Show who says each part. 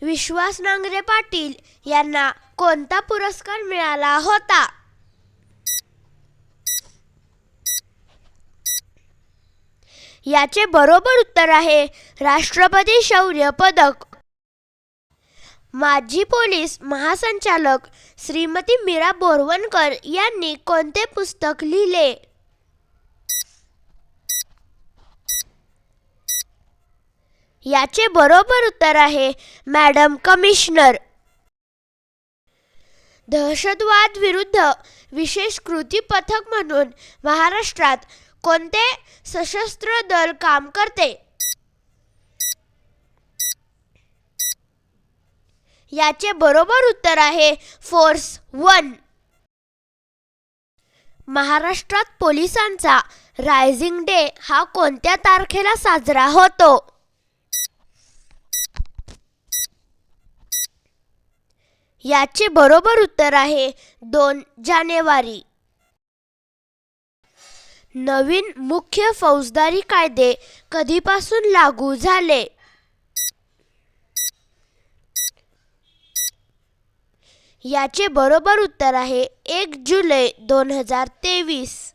Speaker 1: विश्वास नांगरे पाटील यांना कोणता पुरस्कार मिळाला होता? याचे बरोबर उत्तर आहे राष्ट्रपती शौर्य पदक. माजी पोलीस महासंचालक श्रीमती मीरा बोरवणकर यांनी कोणते पुस्तक लिहिले? याचे बरोबर उत्तर आहे मॅडम कमिशनर. दहशतवाद विरुद्ध विशेष कृती पथक म्हणून महाराष्ट्रात कोणते सशस्त्र दल काम करते? याचे बरोबर उत्तर आहे फोर्स 1. महाराष्ट्रात पोलिसांचा रायझिंग डे हा कोणत्या तारखेला साजरा होतो? याचे बरोबर उत्तर आहे 2 जानेवारी. नवीन मुख्य फौजदारी कायदे कधीपासून लागू झाले? याचे बरोबर उत्तर आहे 1 जुलै 2023.